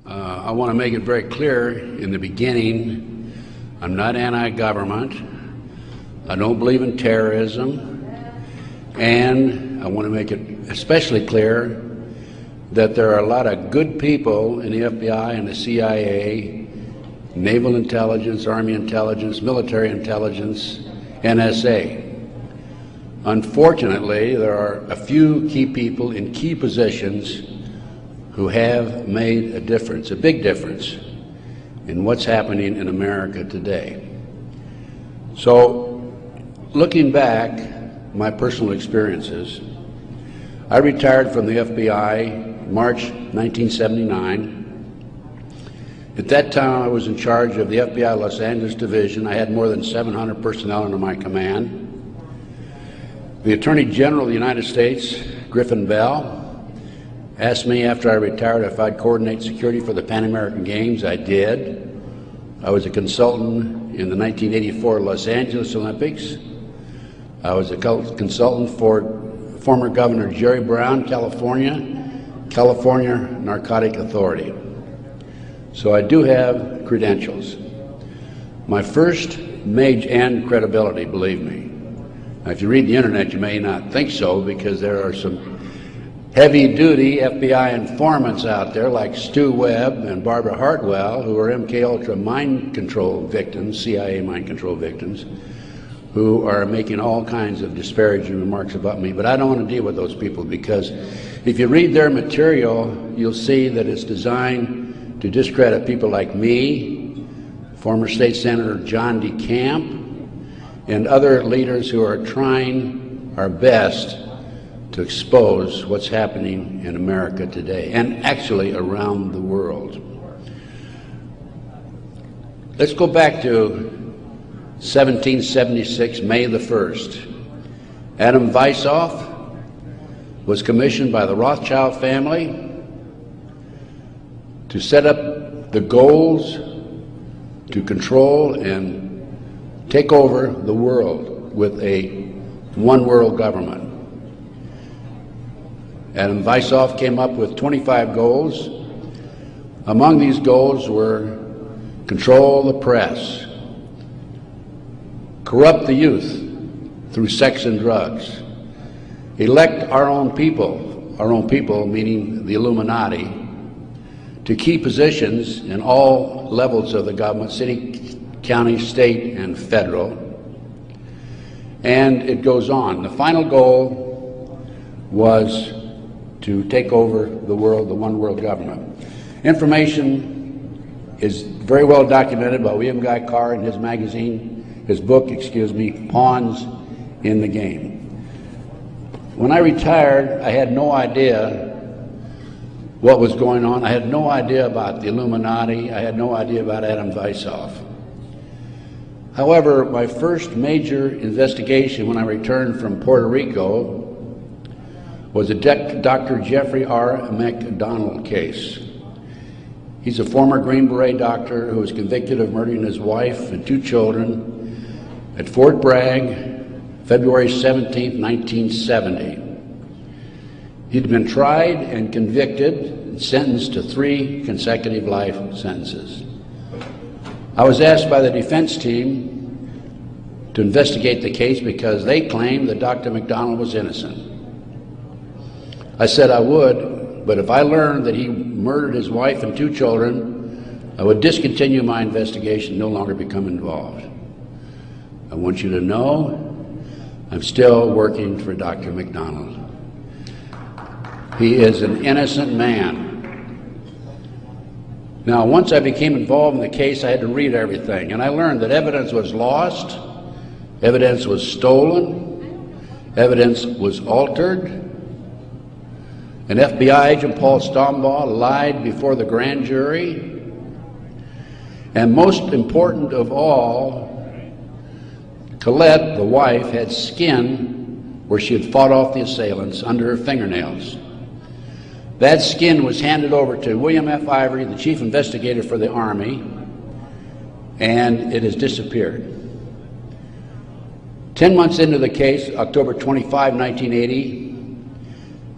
I want to make it very clear in the beginning, I'm not anti-government. I don't believe in terrorism. And I want to make it especially clear that there are a lot of good people in the FBI and the CIA, naval intelligence, army intelligence, military intelligence, NSA. Unfortunately, there are a few key people in key positions who have made a difference, a big difference, in what's happening in America today. So, looking back, my personal experiences, I retired from the FBI March 1979. At that time, I was in charge of the FBI Los Angeles Division. I had more than 700 personnel under my command. The Attorney General of the United States, Griffin Bell, asked me after I retired if I'd coordinate security for the Pan American Games. I did. I was a consultant in the 1984 Los Angeles Olympics. I was a consultant for former Governor Jerry Brown, California Narcotic Authority. So I do have credentials. My first major, and credibility, believe me. Now, if you read the internet, you may not think so, because there are some heavy-duty FBI informants out there like Stu Webb and Barbara Hartwell, who are MKUltra mind control victims, CIA mind control victims, who are making all kinds of disparaging remarks about me. But I don't want to deal with those people, because if you read their material, you'll see that it's designed to discredit people like me, former State Senator John DeCamp, and other leaders who are trying our best to expose what's happening in America today, and actually around the world. Let's go back to 1776, May the 1st. Adam Weishaupt was commissioned by the Rothschild family to set up the goals to control and take over the world with a one world government. Adam Weishaupt came up with 25 goals. Among these goals were control the press, corrupt the youth through sex and drugs, elect our own people meaning the Illuminati, to key positions in all levels of the government, city, county, state, and federal. And it goes on. The final goal was to take over the world, the one world government. Information is very well documented by William Guy Carr in his magazine, his book, Pawns in the Game. When I retired, I had no idea what was going on. I had no idea about the Illuminati. I had no idea about Adam Weishaupt. However, my first major investigation when I returned from Puerto Rico was a Dr. Jeffrey R. McDonald case. He's a former Green Beret doctor who was convicted of murdering his wife and 2 children at Fort Bragg, February 17, 1970. He'd been tried and convicted and sentenced to 3 consecutive life sentences. I was asked by the defense team to investigate the case because they claimed that Dr. McDonald was innocent. I said I would, but if I learned that he murdered his wife and 2 children, I would discontinue my investigation, no longer become involved. I want you to know I'm still working for Dr. McDonald. He is an innocent man. Now, once I became involved in the case, I had to read everything, and I learned that evidence was lost, evidence was stolen, evidence was altered. An FBI agent, Paul Stombaugh, lied before the grand jury. And most important of all, Colette, the wife, had skin where she had fought off the assailants under her fingernails. That skin was handed over to William F. Ivory, the chief investigator for the Army, and it has disappeared. 10 months into the case, October 25, 1980,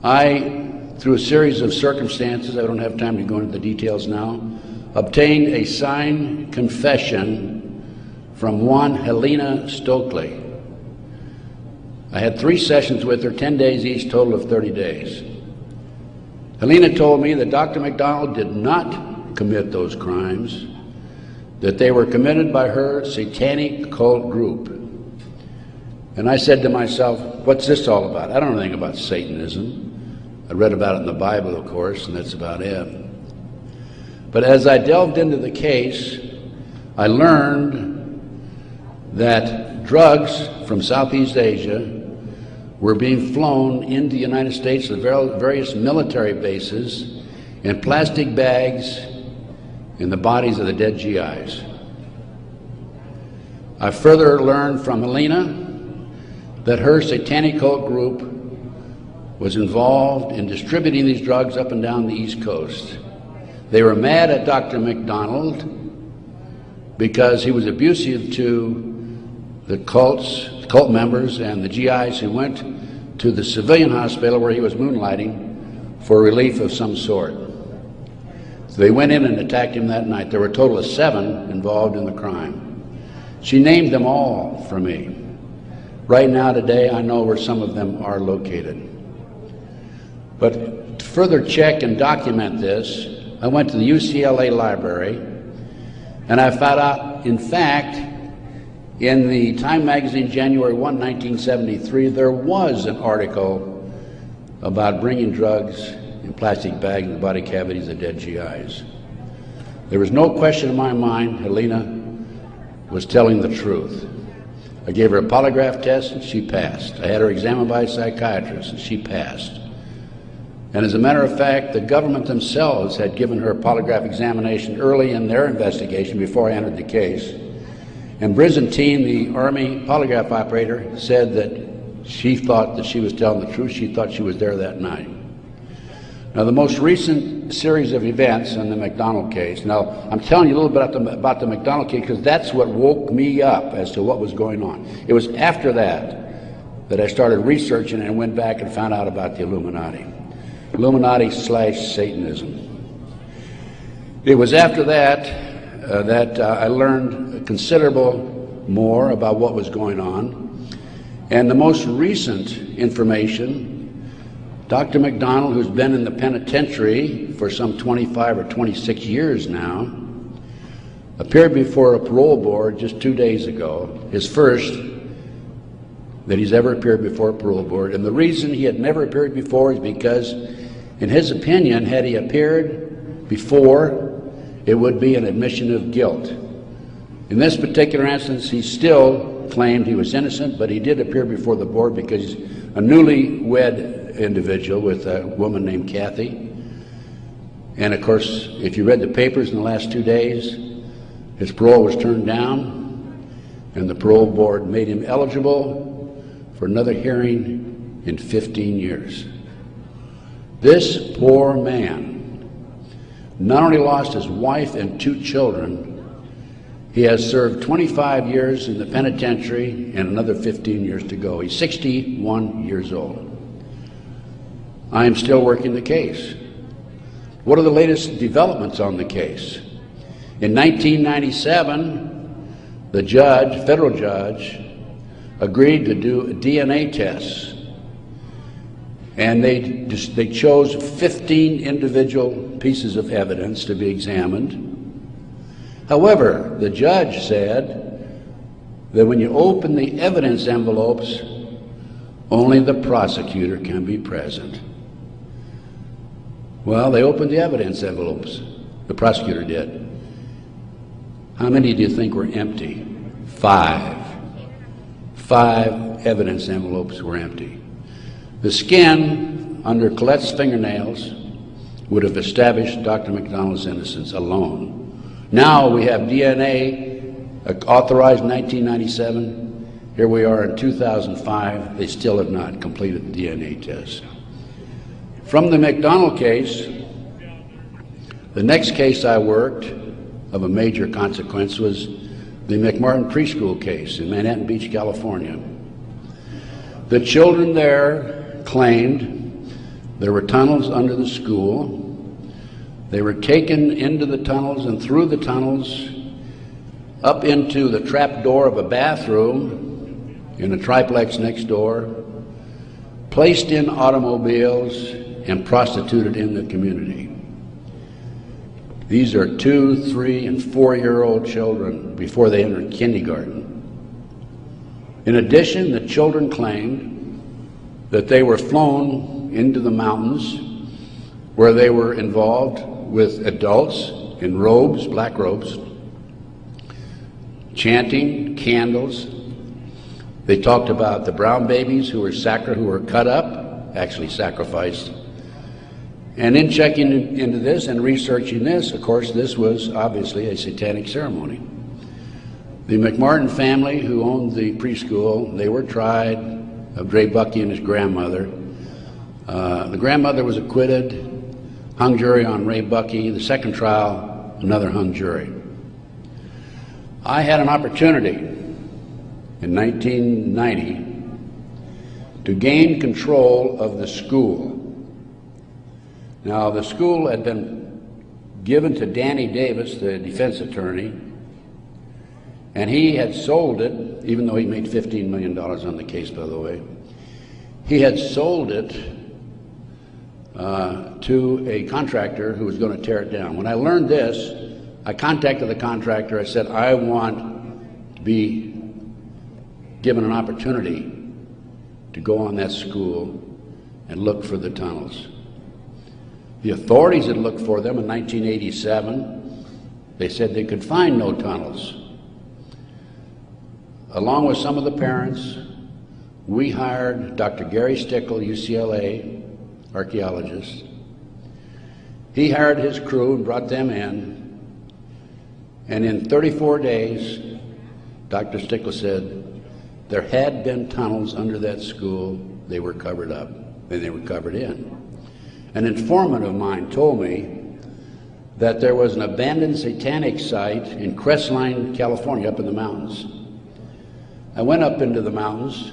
I through a series of circumstances, I don't have time to go into the details now, obtained a signed confession from one Helena Stokely. I had 3 sessions with her, 10 days each, total of 30 days. Helena told me that Dr. McDonald did not commit those crimes, that they were committed by her satanic cult group. And I said to myself, what's this all about? I don't know anything about Satanism. I read about it in the Bible, of course, and that's about it. But as I delved into the case, I learned that drugs from Southeast Asia were being flown into the United States to various military bases in plastic bags in the bodies of the dead GIs. I further learned from Helena that her satanic cult group was involved in distributing these drugs up and down the East Coast. They were mad at Dr. McDonald because he was abusive to the cult members and the GIs who went to the civilian hospital where he was moonlighting for relief of some sort. So they went in and attacked him that night. There were a total of 7 involved in the crime. She named them all for me. Right now, today, I know where some of them are located. But to further check and document this, I went to the UCLA library, and I found out, in fact, in the Time magazine, January 1, 1973, there was an article about bringing drugs in plastic bags in the body cavities of dead GIs. There was no question in my mind Helena was telling the truth. I gave her a polygraph test and she passed. I had her examined by a psychiatrist and she passed. And as a matter of fact, the government themselves had given her a polygraph examination early in their investigation before I entered the case. And Byzantine, the Army polygraph operator, said that she thought that she was telling the truth. She thought she was there that night. Now, the most recent series of events in the McDonald case, now I'm telling you a little bit about the McDonald case because that's what woke me up as to what was going on. It was after that I started researching and went back and found out about the Illuminati. Illuminati/Satanism. It was after that I learned considerable more about what was going on. And the most recent information, Dr. McDonald, who's been in the penitentiary for some 25 or 26 years now, appeared before a parole board just 2 days ago, his first that he's ever appeared before a parole board. And the reason he had never appeared before is because, in his opinion, had he appeared before, it would be an admission of guilt. In this particular instance, he still claimed he was innocent, but he did appear before the board because he's a newlywed individual with a woman named Kathy. And of course, if you read the papers in the last 2 days, his parole was turned down, and the parole board made him eligible for another hearing in 15 years. This poor man not only lost his wife and 2 children, he has served 25 years in the penitentiary and another 15 years to go. He's 61 years old. I am still working the case. What are the latest developments on the case? In 1997, the judge, federal judge, agreed to do DNA tests. And they chose 15 individual pieces of evidence to be examined. However, the judge said that when you open the evidence envelopes, only the prosecutor can be present. Well, they opened the evidence envelopes. The prosecutor did. How many do you think were empty? 5. 5 evidence envelopes were empty. The skin under Colette's fingernails would have established Dr. McDonald's innocence alone. Now we have DNA authorized in 1997. Here we are in 2005. They still have not completed the DNA test. From the McDonald case, the next case I worked of a major consequence was the McMartin preschool case in Manhattan Beach, California. The children there claimed There were tunnels under the school. They were taken into the tunnels and through the tunnels up into the trap door of a bathroom in a triplex next door, placed in automobiles and prostituted in the community. These are 2-, 3-, and 4-year-old children before they entered kindergarten. In addition, the children claimed that they were flown into the mountains where they were involved with adults in robes, black robes, chanting, candles. They talked about the brown babies who were cut up, actually sacrificed. And in checking into this and researching this, of course, this was obviously a satanic ceremony. The McMartin family, who owned the preschool, they were tried of Dre Bucky and his grandmother. The grandmother was acquitted, hung jury on Ray Bucky. The second trial, another hung jury. I had an opportunity in 1990 to gain control of the school. Now, the school had been given to Danny Davis, the defense attorney, and he had sold it, even though he made $15 million on the case, by the way. He had sold it to a contractor who was going to tear it down. When I learned this, I contacted the contractor. I said, I want to be given an opportunity to go on that school and look for the tunnels. The authorities had looked for them in 1987. They said they could find no tunnels. Along with some of the parents, we hired Dr. Gary Stickle, UCLA archaeologist. He hired his crew and brought them in. And in 34 days, Dr. Stickle said there had been tunnels under that school. They were covered up, and they were covered in. An informant of mine told me that there was an abandoned satanic site in Crestline, California, up in the mountains. I went up into the mountains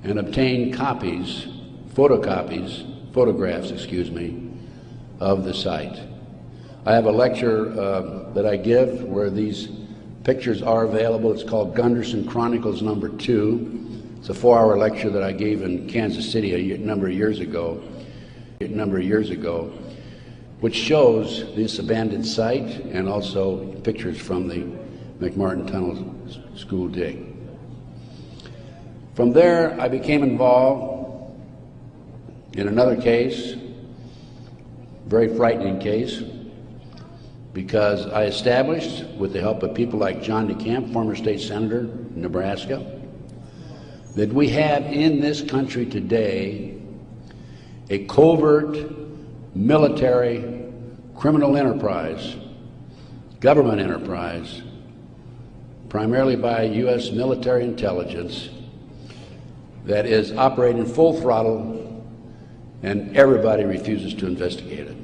and obtained photographs, of the site. I have a lecture that I give where these pictures are available. It's called Gunderson Chronicles number 2. It's a 4-hour lecture that I gave in Kansas City a number of years ago, which shows this abandoned site and also pictures from the McMartin Tunnel school dig. From there, I became involved in another case, very frightening case, because I established, with the help of people like John DeCamp, former state senator in Nebraska, that we have in this country today a covert military criminal enterprise, government enterprise, primarily by U.S. military intelligence, that is operating full throttle, and everybody refuses to investigate it.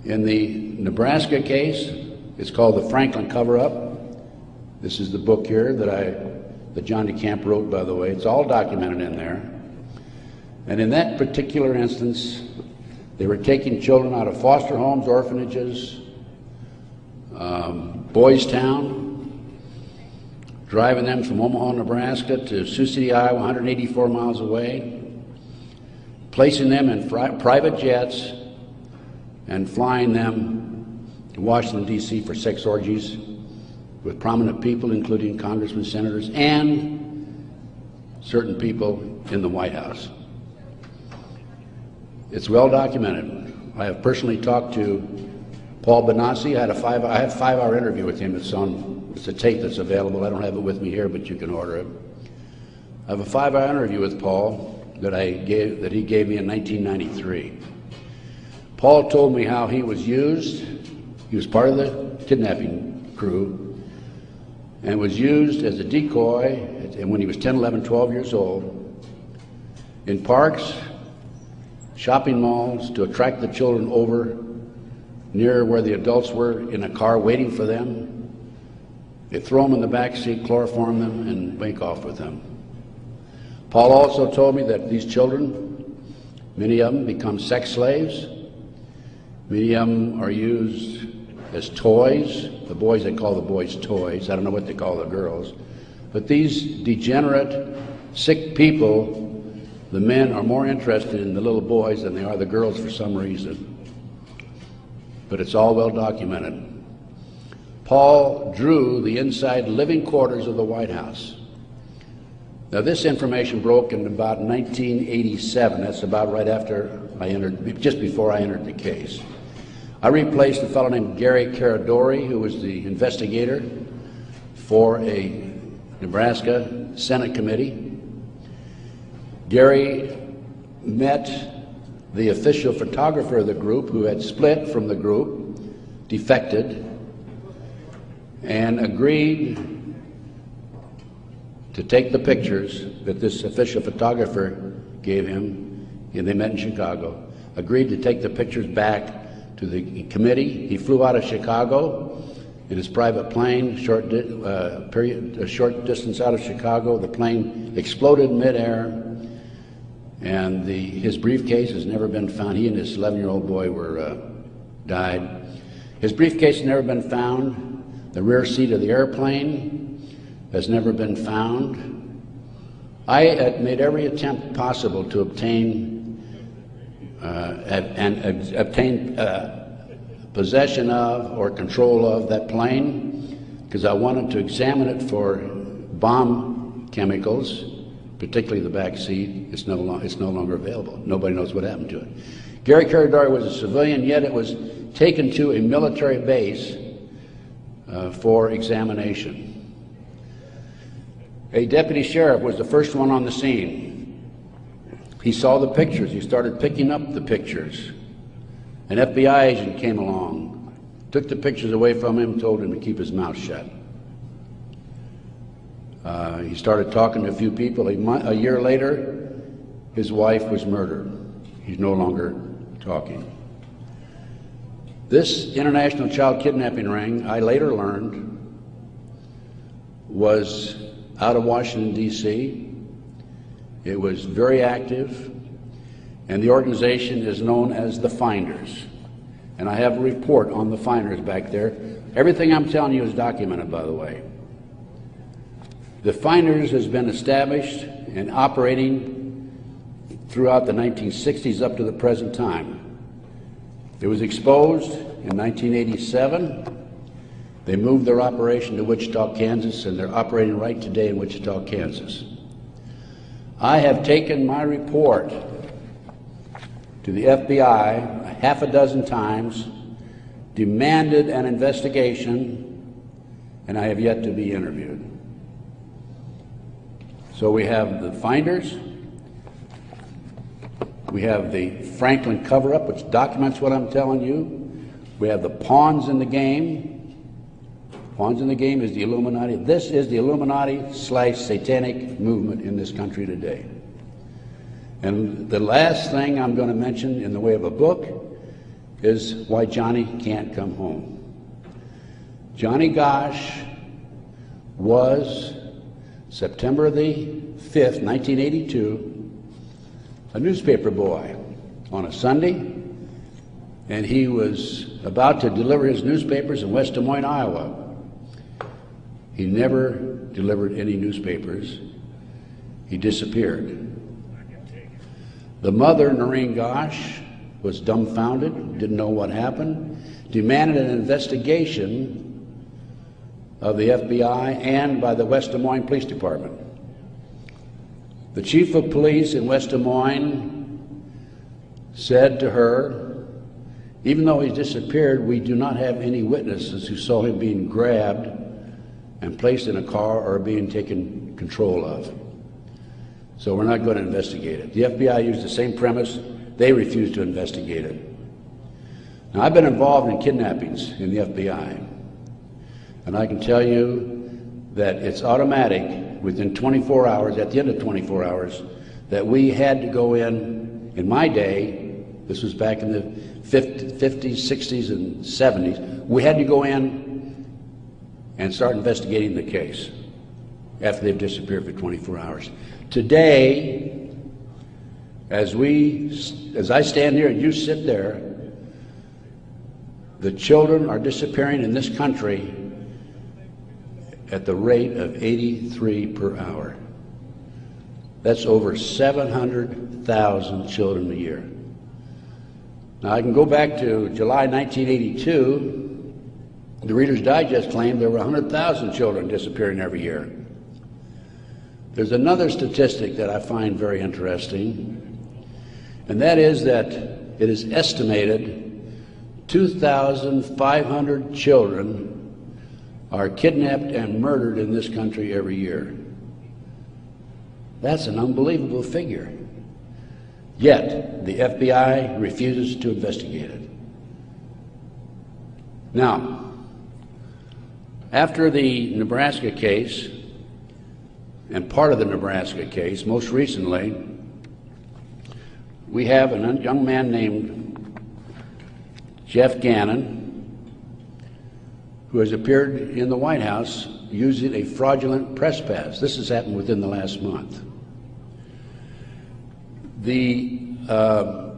In the Nebraska case, it's called the Franklin Cover-Up. This is the book here that John DeCamp wrote, by the way. It's all documented in there. And in that particular instance, they were taking children out of foster homes, orphanages, Boys Town, driving them from Omaha, Nebraska to Sioux City, Iowa, 184 miles away, placing them in private jets and flying them to Washington, D.C. for sex orgies with prominent people, including congressmen, senators, and certain people in the White House. It's well documented. I have personally talked to Paul Benassi. I had a 5-hour interview with him. It's a tape that's available. I don't have it with me here, but you can order it. I have a 5-hour interview with Paul that he gave me in 1993. Paul told me how he was used. He was part of the kidnapping crew and was used as a decoy when he was 10, 11, 12 years old in parks, shopping malls, to attract the children over near where the adults were in a car waiting for them. They throw them in the back seat, chloroform them, and make off with them. Paul also told me that these children Many of them become sex slaves. Many of them are used as toys. The boys, they call the boys toys. I don't know what they call the girls. But these degenerate, sick people, the men are more interested in the little boys than they are the girls for some reason. But it's all well documented. Paul drew the inside living quarters of the White House. Now, this information broke in about 1987. That's about right after I entered, just before I entered the case. I replaced a fellow named Gary Caradori, who was the investigator for a Nebraska Senate committee. Gary met the official photographer of the group, who had split from the group, defected, and agreed to take the pictures that this official photographer gave him, and they met in Chicago, agreed to take the pictures back to the committee. He flew out of Chicago in his private plane, a short distance out of Chicago. The plane exploded in midair, and his briefcase has never been found. He and his 11-year-old boy died. His briefcase has never been found. The rear seat of the airplane has never been found. I made every attempt possible to obtain possession of or control of that plane, because I wanted to examine it for bomb chemicals, particularly the back seat. It's no longer available. Nobody knows what happened to it. Gary Caradori was a civilian, yet it was taken to a military base for examination. A deputy sheriff was the first one on the scene. He saw the pictures. He started picking up the pictures. An FBI agent came along, took the pictures away from him, told him to keep his mouth shut. He started talking to a few people. A year later, his wife was murdered. He's no longer talking. This international child kidnapping ring, I later learned, was out of Washington, D.C. It was very active, and the organization is known as the Finders. And I have a report on the Finders back there. Everything I'm telling you is documented, by the way. The Finders has been established and operating throughout the 1960s up to the present time. It was exposed in 1987. They moved their operation to Wichita, Kansas, and they're operating right today in Wichita, Kansas. I have taken my report to the FBI half a dozen times, demanded an investigation, and I have yet to be interviewed. So we have the Finders, we have the Franklin cover-up, which documents what I'm telling you. We have the pawns in the game. Pawns in the game is the Illuminati. This is the Illuminati/satanic movement in this country today. And the last thing I'm going to mention in the way of a book is why Johnny can't come home. Johnny Gosch was, September the 5th, 1982, a newspaper boy on a Sunday, and he was about to deliver his newspapers in West Des Moines, Iowa. He never delivered any newspapers. He disappeared. The mother, Noreen Gosch, was dumbfounded, didn't know what happened, demanded an investigation of the FBI and by the West Des Moines Police Department. The chief of police in West Des Moines said to her, even though he disappeared, we do not have any witnesses who saw him being grabbed and placed in a car or being taken control of. So we're not going to investigate it. The FBI used the same premise. They refused to investigate it. Now, I've been involved in kidnappings in the FBI, and I can tell you that it's automatic within 24 hours, at the end of 24 hours, that we had to go in my day, this was back in the 50s, 60s, and 70s, we had to go in and start investigating the case after they've disappeared for 24 hours. Today, As I stand here and you sit there, the children are disappearing in this country at the rate of 83 per hour. That's over 700,000 children a year. Now, I can go back to July 1982. The Reader's Digest claimed there were 100,000 children disappearing every year. There's another statistic that I find very interesting, and that is that it is estimated 2,500 children are kidnapped and murdered in this country every year. That's an unbelievable figure. Yet, the FBI refuses to investigate it. Now, after the Nebraska case, and part of the Nebraska case, most recently, we have a young man named Jeff Gannon, who has appeared in the White House using a fraudulent press pass. This has happened within the last month.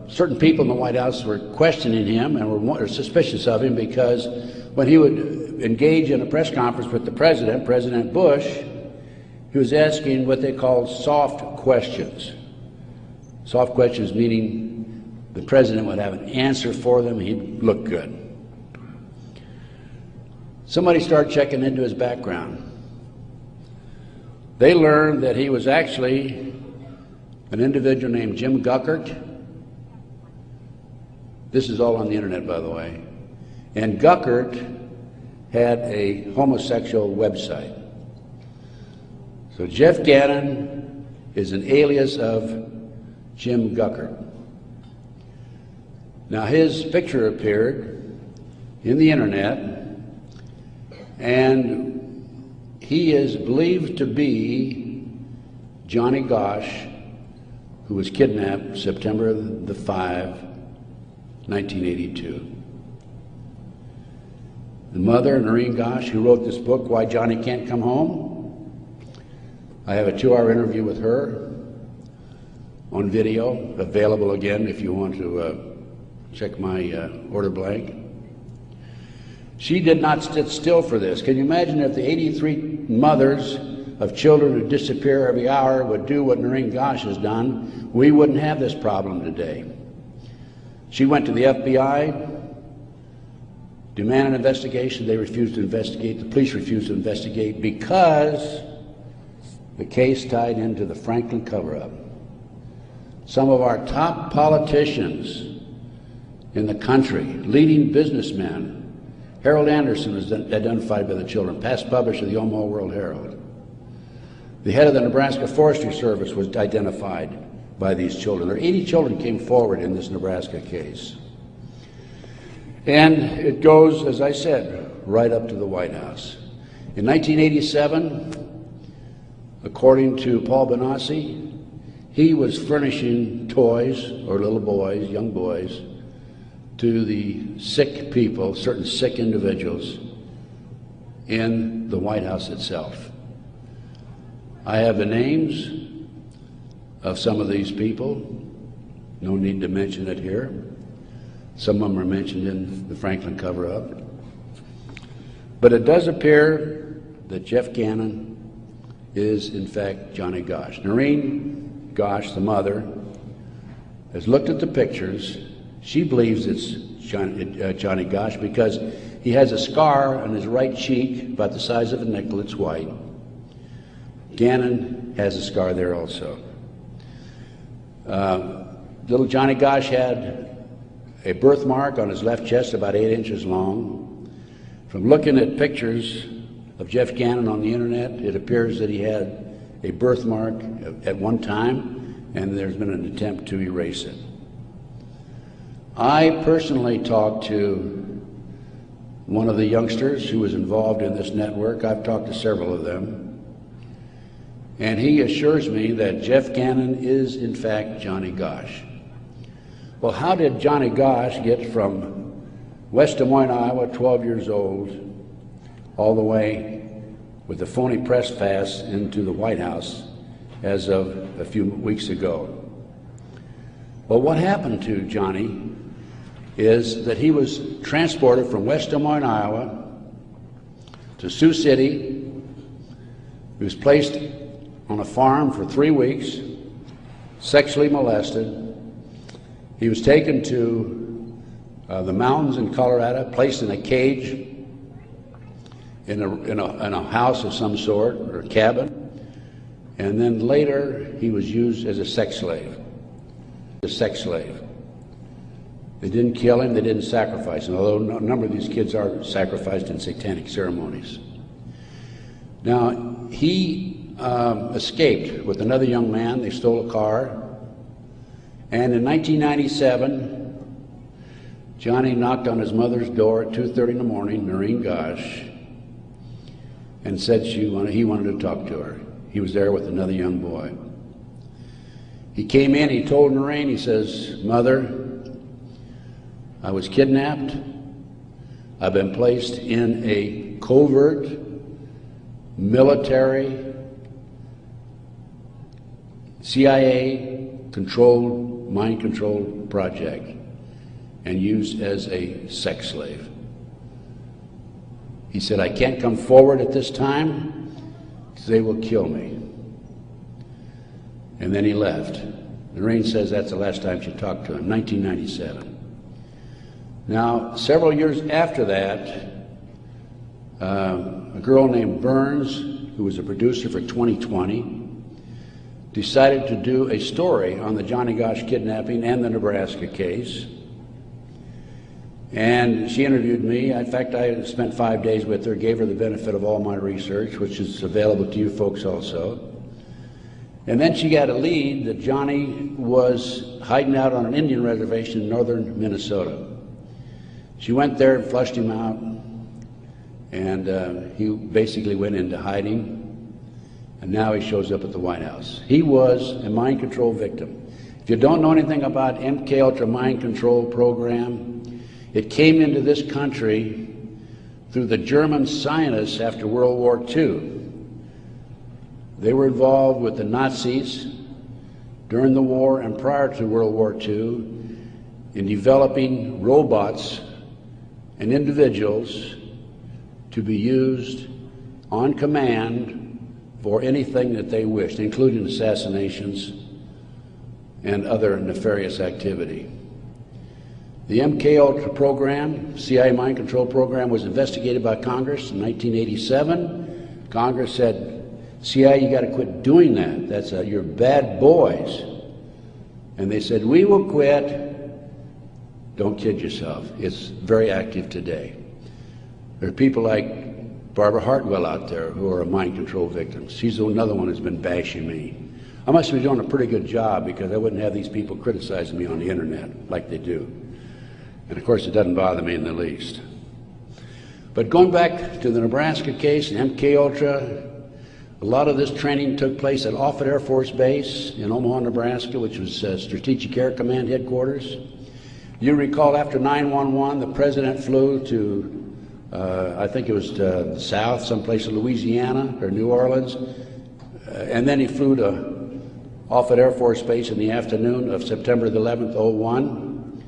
Certain people in the White House were questioning him and were suspicious of him because when he would engage in a press conference with the president, President Bush, he was asking what they called soft questions. Soft questions meaning the president would have an answer for them, he'd look good. Somebody started checking into his background. They learned that he was actually an individual named Jim Guckert. This is all on the internet, by the way. And Guckert had a homosexual website. So Jeff Gannon is an alias of Jim Guckert. Now, his picture appeared in the internet, and he is believed to be Johnny Gosch, who was kidnapped September 5, 1982. The mother, Noreen Gosch, who wrote this book, Why Johnny Can't Come Home, I have a 2-hour interview with her on video, available again if you want to check my order blank. She did not sit still for this. Can you imagine if the 83 mothers of children who disappear every hour would do what Noreen Gosch has done? We wouldn't have this problem today. She went to the FBI, demanded an investigation. They refused to investigate. The police refused to investigate because the case tied into the Franklin cover-up. Some of our top politicians in the country, leading businessmen, Harold Anderson was identified by the children, past publisher of the Omaha World Herald. The head of the Nebraska Forestry Service was identified by these children. There 80 children came forward in this Nebraska case. And it goes, as I said, right up to the White House. In 1987, according to Paul Benassi, he was furnishing toys, or little boys, young boys, to the sick people, certain sick individuals, in the White House itself. I have the names of some of these people. No need to mention it here. Some of them are mentioned in the Franklin cover-up. But it does appear that Jeff Gannon is, in fact, Johnny Gosch. Noreen Gosch, the mother, has looked at the pictures. She believes it's Johnny Gosch because he has a scar on his right cheek about the size of a nickel. It's white. Gannon has a scar there also. Little Johnny Gosch had a birthmark on his left chest about 8 inches long. From looking at pictures of Jeff Gannon on the internet, it appears that he had a birthmark at one time, and there's been an attempt to erase it. I personally talked to one of the youngsters who was involved in this network. I've talked to several of them. And he assures me that Jeff Gannon is, in fact, Johnny Gosch. Well, how did Johnny Gosch get from West Des Moines, Iowa, 12 years old, all the way with a phony press pass into the White House as of a few weeks ago? Well, what happened to Johnny is that he was transported from West Des Moines, Iowa to Sioux City. He was placed on a farm for 3 weeks, sexually molested. He was taken to the mountains in Colorado, placed in a cage in a house of some sort, or a cabin, and then later he was used as a sex slave. They didn't kill him, they didn't sacrifice him, although a number of these kids are sacrificed in satanic ceremonies. Now, he escaped with another young man. They stole a car, and in 1997, Johnny knocked on his mother's door at 2:30 in the morning, Noreen Gosh, and said he wanted to talk to her. He was there with another young boy. He came in, he told Noreen, he says, "Mother, I was kidnapped. I've been placed in a covert military CIA-controlled, mind-controlled project and used as a sex slave." He said, "I can't come forward at this time because they will kill me." And then he left. Noreen says that's the last time she talked to him, 1997. Now, several years after that, a girl named Burns, who was a producer for 2020, decided to do a story on the Johnny Gosch kidnapping and the Nebraska case. And she interviewed me. In fact, I spent 5 days with her, gave her the benefit of all my research, which is available to you folks also. And then she got a lead that Johnny was hiding out on an Indian reservation in northern Minnesota. She went there and flushed him out, and he basically went into hiding, and now he shows up at the White House. He was a mind control victim. If you don't know anything about MKUltra mind control program, it came into this country through the German scientists after World War II. They were involved with the Nazis during the war and prior to World War II in developing robots and individuals to be used on command for anything that they wished, including assassinations and other nefarious activity. The MKUltra program, CIA mind control program, was investigated by Congress in 1987. Congress said, CIA, you got to quit doing that. You're bad boys. And they said, we will quit. Don't kid yourself. It's very active today. There are people like Barbara Hartwell out there who are mind control victims. She's another one who's been bashing me. I must be doing a pretty good job because I wouldn't have these people criticizing me on the internet like they do. And of course, it doesn't bother me in the least. But going back to the Nebraska case and MKUltra, a lot of this training took place at Offutt Air Force Base in Omaha, Nebraska, which was Strategic Air Command headquarters. You recall after 9/11, the president flew to, I think it was to the south, someplace in Louisiana or New Orleans, and then he flew to Offutt Air Force Base in the afternoon of September the 11th, 2001,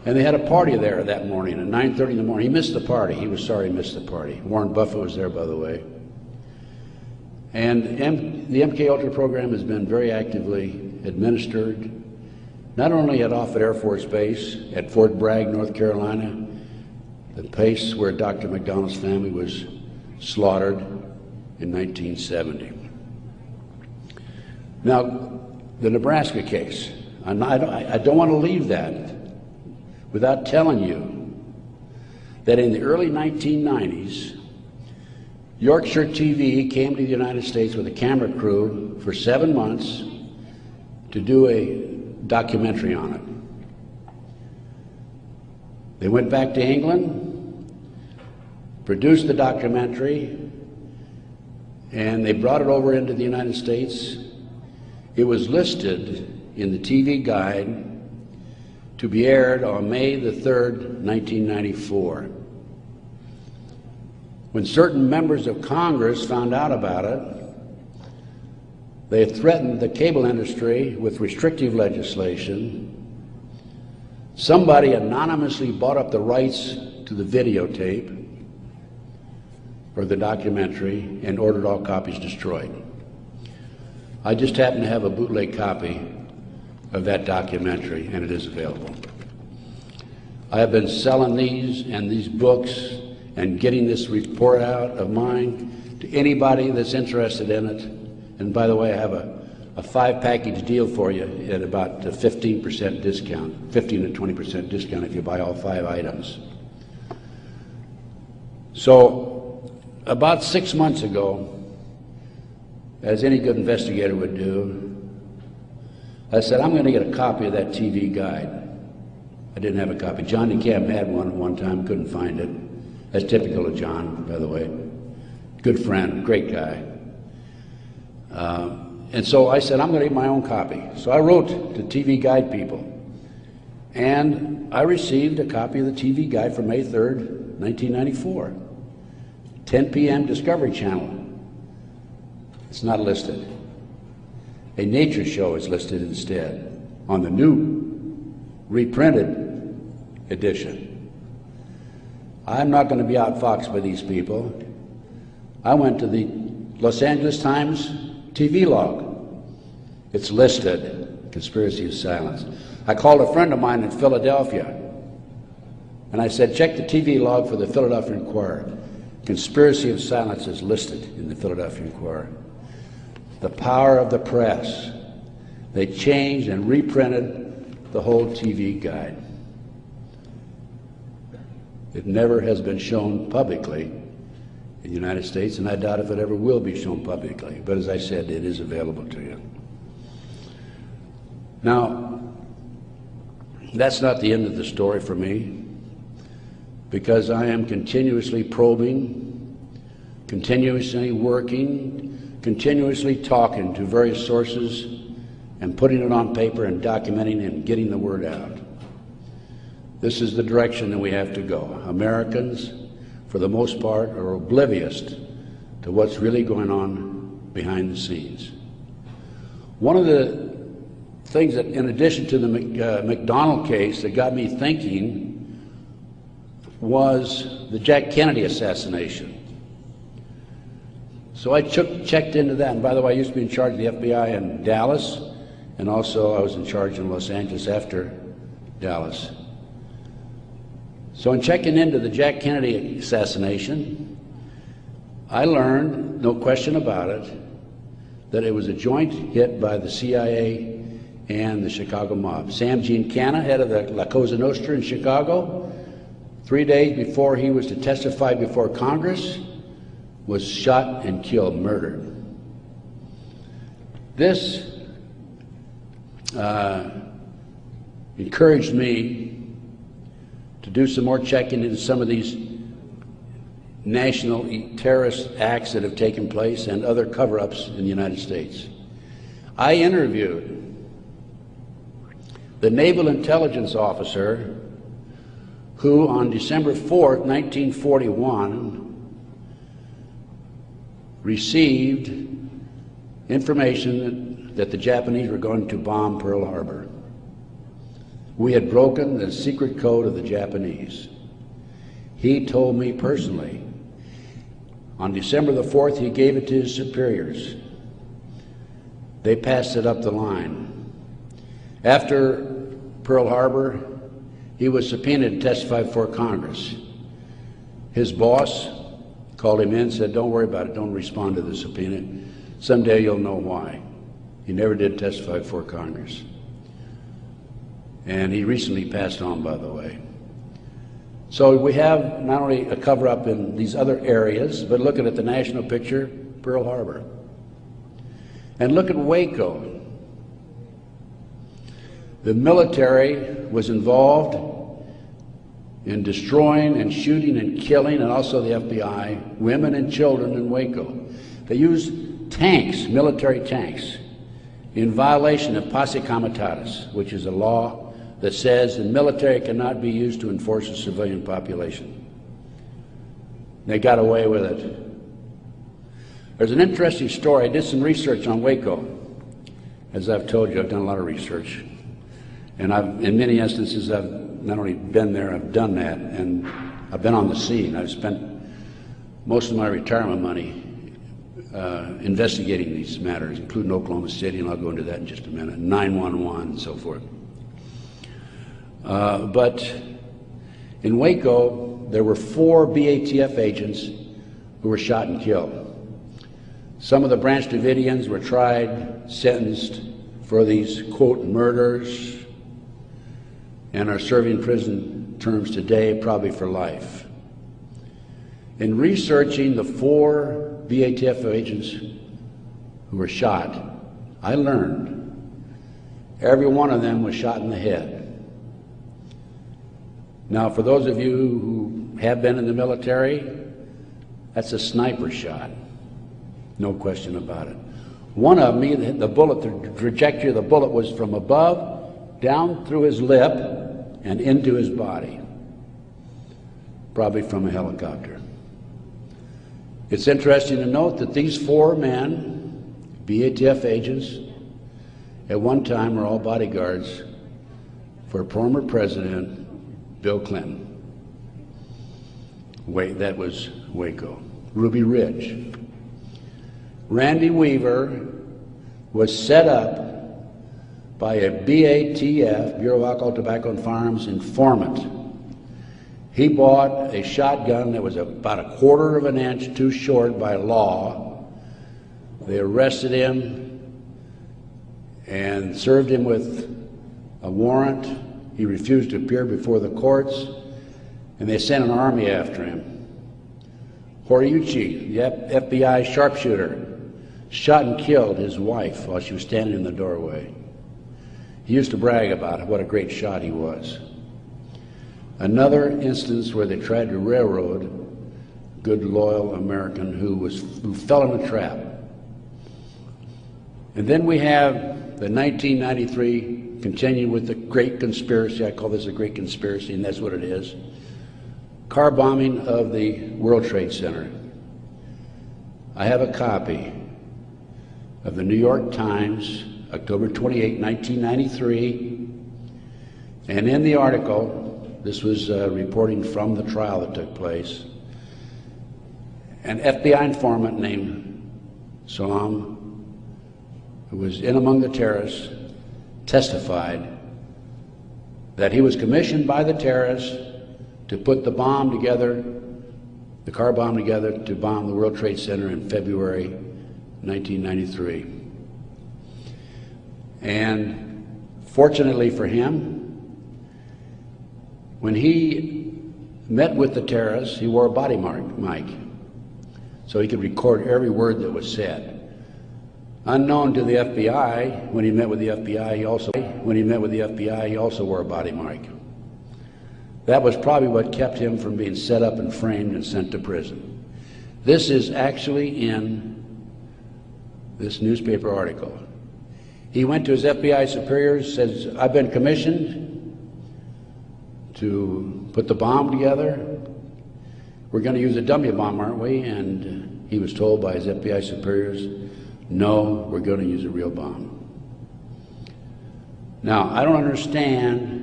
and they had a party there that morning at 9:30 in the morning. He missed the party. He was sorry he missed the party. Warren Buffett was there, by the way. And the MKUltra program has been very actively administered, not only at Offutt Air Force Base, at Fort Bragg, North Carolina, the place where Dr. McDonald's family was slaughtered in 1970. Now, the Nebraska case, I don't want to leave that without telling you that in the early 1990s, Yorkshire TV came to the United States with a camera crew for 7 months to do a documentary on it. They went back to England, produced the documentary, and they brought it over into the United States. It was listed in the TV guide to be aired on May the 3rd, 1994. When certain members of Congress found out about it, they threatened the cable industry with restrictive legislation Somebody anonymously bought up the rights to the videotape or the documentary and ordered all copies destroyed. I just happen to have a bootleg copy of that documentary, and it is available. I have been selling these and these books and getting this report out of mine to anybody that's interested in it. And by the way, I have a 5-package deal for you at about a 15% discount, 15 to 20% discount if you buy all 5 items. So about 6 months ago, as any good investigator would do, I said, I'm going to get a copy of that TV guide. I didn't have a copy. John DeCamp had one at one time, couldn't find it. That's typical of John, by the way. Good friend, great guy. And so I said, I'm going to get my own copy. So I wrote to TV Guide people, and I received a copy of the TV Guide for May 3rd, 1994. 10 p.m. Discovery Channel. It's not listed. A nature show is listed instead on the new reprinted edition. I'm not going to be outfoxed by these people. I went to the Los Angeles Times TV log. It's listed, Conspiracy of Silence. I called a friend of mine in Philadelphia, and I said, check the TV log for the Philadelphia Inquirer. Conspiracy of Silence is listed in the Philadelphia Inquirer. The power of the press. They changed and reprinted the whole TV guide. It never has been shown publicly in the United States, and I doubt if it ever will be shown publicly. But as I said, it is available to you. Now, that's not the end of the story for me, because I am continuously probing, continuously working, continuously talking to various sources and putting it on paper and documenting and getting the word out. This is the direction that we have to go. Americans, for the most part, are oblivious to what's really going on behind the scenes. One of the things that, in addition to the McDonald case, that got me thinking was the Jack Kennedy assassination. So I checked into that, and by the way, I used to be in charge of the FBI in Dallas, and also I was in charge in Los Angeles after Dallas. So in checking into the Jack Kennedy assassination, I learned, no question about it, that it was a joint hit by the CIA and the Chicago mob. Sam Giancana, head of the La Cosa Nostra in Chicago, 3 days before he was to testify before Congress, was shot and killed, murdered. This encouraged me to do some more checking into some of these national terrorist acts that have taken place and other cover-ups in the United States. I interviewed the naval intelligence officer who on December 4th, 1941, received information that the Japanese were going to bomb Pearl Harbor. We had broken the secret code of the Japanese. He told me personally, on December the 4th, he gave it to his superiors. They passed it up the line. After Pearl Harbor, he was subpoenaed to testify before Congress. His boss called him in and said, don't worry about it, don't respond to the subpoena. Someday you'll know why. He never did testify before Congress. And he recently passed on, by the way. So we have not only a cover-up in these other areas, but looking at the national picture, Pearl Harbor. And look at Waco. The military was involved in destroying and shooting and killing, and also the FBI, women and children in Waco. They used tanks, military tanks, in violation of posse comitatus, which is a law that says the military cannot be used to enforce a civilian population. They got away with it. There's an interesting story. I did some research on Waco. As I've told you, I've done a lot of research. And in many instances, I've not only been there, I've done that, and I've been on the scene. I've spent most of my retirement money investigating these matters, including Oklahoma City, and I'll go into that in just a minute, 911 and so forth. But in Waco, there were 4 BATF agents who were shot and killed. Some of the Branch Davidians were tried, sentenced for these, quote, murders, and are serving prison terms today, probably for life. In researching the 4 BATF agents who were shot, I learned every one of them was shot in the head. Now, for those of you who have been in the military, that's a sniper shot. No question about it. One of them, the bullet, the trajectory of the bullet was from above, down through his lip, and into his body. Probably from a helicopter. It's interesting to note that these 4 men, BATF agents, at one time were all bodyguards for former President Bill Clinton. That was Waco. Ruby Ridge. Randy Weaver was set up by a BATF, Bureau of Alcohol, Tobacco and Firearms, informant. He bought a shotgun that was about a 1/4 of an inch too short by law. They arrested him and served him with a warrant. He refused to appear before the courts, and they sent an army after him. Horiuchi, the FBI sharpshooter, shot and killed his wife while she was standing in the doorway. He used to brag about what a great shot he was. Another instance where they tried to railroad a good, loyal American who fell in a trap. And then we have the 1993, continue with the great conspiracy. I call this a great conspiracy, and that's what it is. Car bombing of the World Trade Center. I have a copy of the New York Times, October 28, 1993, and in the article, this was reporting from the trial that took place, an FBI informant named Salam, who was in among the terrorists, testified that he was commissioned by the terrorists to put the bomb together, the car bomb together, to bomb the World Trade Center in February 1993. And fortunately for him, when he met with the terrorists, he wore a body mic, so he could record every word that was said. Unknown to the FBI, when he met with the FBI, he also wore a body mic. That was probably what kept him from being set up and framed and sent to prison. This is actually in this newspaper article. He went to his FBI superiors, says, I've been commissioned to put the bomb together. We're going to use a dummy bomb, aren't we? And he was told by his FBI superiors, no, we're going to use a real bomb. Now, I don't understand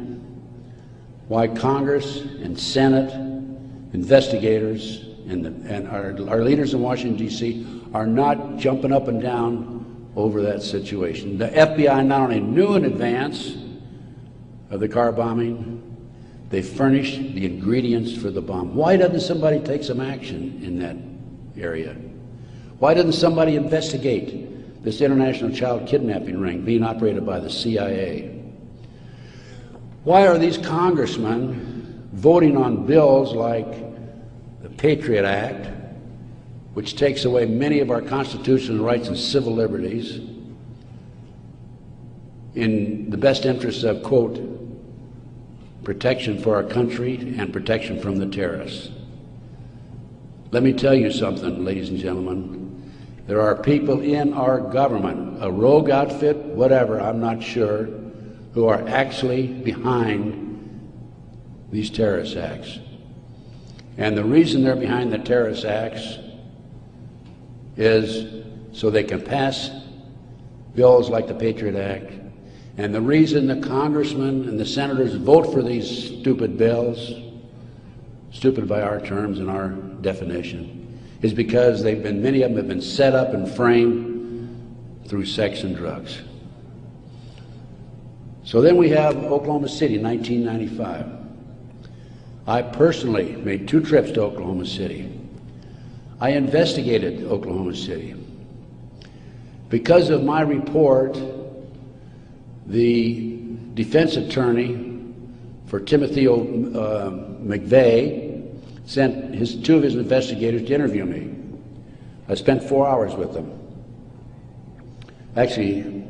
why Congress and Senate, investigators, and our leaders in Washington, D.C. are not jumping up and down over that situation. The FBI not only knew in advance of the car bombing, they furnished the ingredients for the bomb. Why doesn't somebody take some action in that area? Why doesn't somebody investigate this international child kidnapping ring being operated by the CIA? Why are these congressmen voting on bills like the Patriot Act, which takes away many of our constitutional rights and civil liberties in the best interests of, quote, protection for our country and protection from the terrorists? Let me tell you something, ladies and gentlemen. There are people in our government, a rogue outfit, whatever, I'm not sure, who are actually behind these terrorist acts. And the reason they're behind the terrorist acts is so they can pass bills like the Patriot Act And the reason the congressmen and the senators vote for these stupid bills, stupid by our terms and our definition, is because many of them have been set up and framed through sex and drugs. So then we have Oklahoma City, 1995. I personally made 2 trips to Oklahoma City. I investigated Oklahoma City. Because of my report, the defense attorney for Timothy McVeigh sent 2 of his investigators to interview me. I spent 4 hours with them. Actually,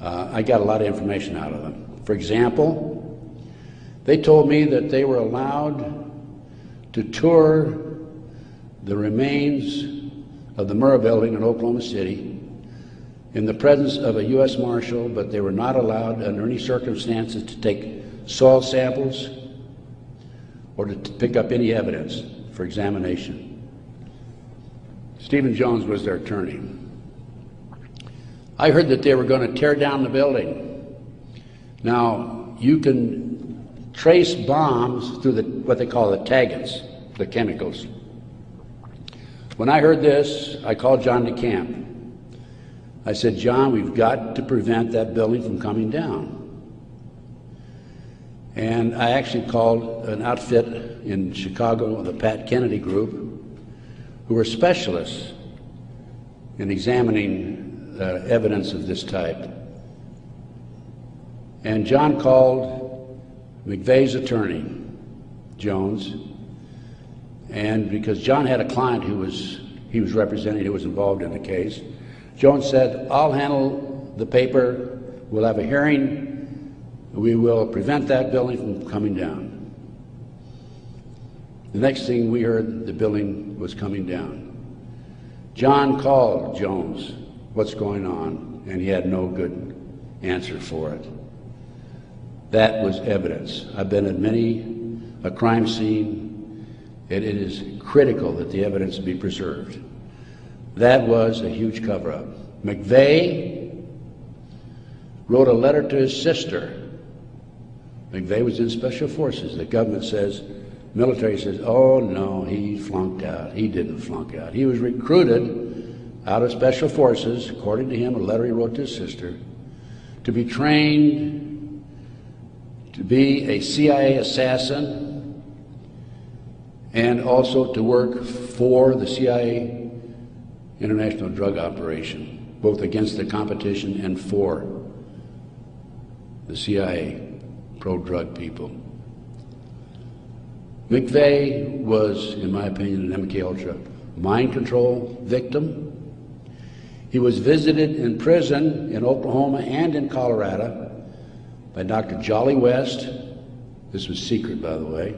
I got a lot of information out of them. For example, they told me that they were allowed to tour the remains of the Murrah building in Oklahoma City in the presence of a U.S. Marshal, but they were not allowed under any circumstances to take soil samples or to pick up any evidence for examination. Stephen Jones was their attorney. I heard that they were going to tear down the building. Now, you can trace bombs through what they call the taggants, the chemicals. When I heard this, I called John DeCamp. I said, John, we've got to prevent that building from coming down. And I actually called an outfit in Chicago, the Pat Kennedy Group, who were specialists in examining evidence of this type. And John called McVeigh's attorney, Jones, and because John had a client he was representing who was involved in the case, Jones said, I'll handle the paper, we'll have a hearing, we will prevent that building from coming down. The next thing we heard, the building was coming down. John called Jones, what's going on? And he had no good answer for it. That was evidence. I've been at many a crime scene. It is critical that the evidence be preserved. That was a huge cover-up. McVeigh wrote a letter to his sister. McVeigh was in Special Forces. The government says, military says, oh no, he flunked out. He didn't flunk out. He was recruited out of Special Forces, according to him, a letter he wrote to his sister, to be trained to be a CIA assassin and also to work for the CIA international drug operation, both against the competition and for the CIA pro-drug people. McVeigh was, in my opinion, an MK-Ultra mind control victim. He was visited in prison in Oklahoma and in Colorado by Dr. Jolly West. This was secret, by the way.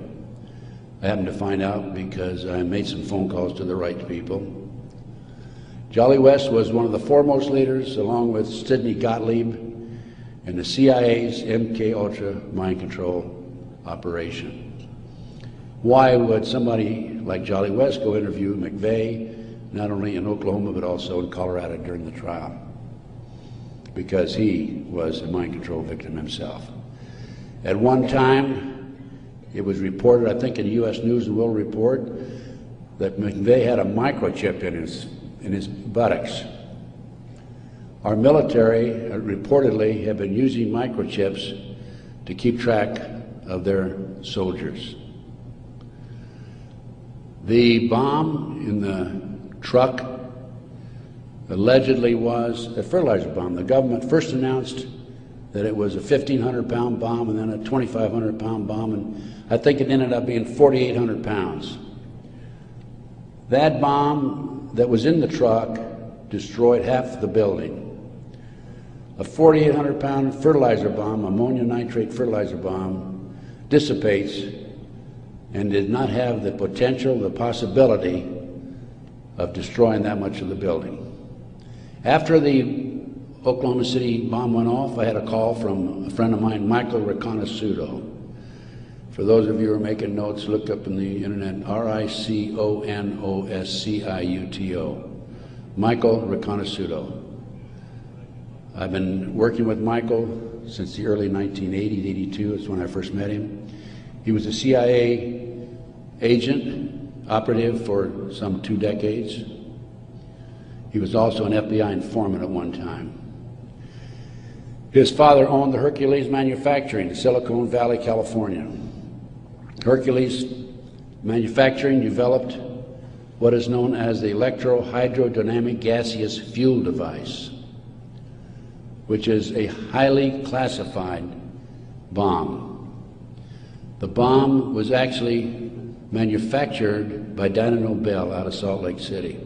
I happened to find out because I made some phone calls to the right people. Jolly West was one of the foremost leaders, along with Sidney Gottlieb, in the CIA's MK-Ultra mind control operation. Why would somebody like Jolly West go interview McVeigh, not only in Oklahoma but also in Colorado during the trial? Because he was a mind control victim himself. At one time, it was reported, I think in the U.S. News and World Report, that McVeigh had a microchip in his buttocks. Our military reportedly have been using microchips to keep track of their soldiers. The bomb in the truck allegedly was a fertilizer bomb. The government first announced that it was a 1,500-pound bomb and then a 2,500-pound bomb, and I think it ended up being 4,800 pounds. That bomb that was in the truck destroyed half the building. A 4,800-pound fertilizer bomb, ammonia nitrate fertilizer bomb, dissipates and did not have the potential, the possibility of destroying that much of the building. After the Oklahoma City bomb went off, I had a call from a friend of mine, Michael Riconosciuto. For those of you who are making notes, look up in the internet, R-I-C-O-N-O-S-C-I-U-T-O. Michael Riconosciuto. I've been working with Michael since the early 1980s, 82 is when I first met him. He was a CIA agent, operative for some 2 decades. He was also an FBI informant at one time. His father owned the Hercules Manufacturing in Silicon Valley, California. Hercules Manufacturing developed what is known as the electro-hydrodynamic gaseous fuel device, which is a highly classified bomb. The bomb was actually manufactured by Dyna Nobel out of Salt Lake City.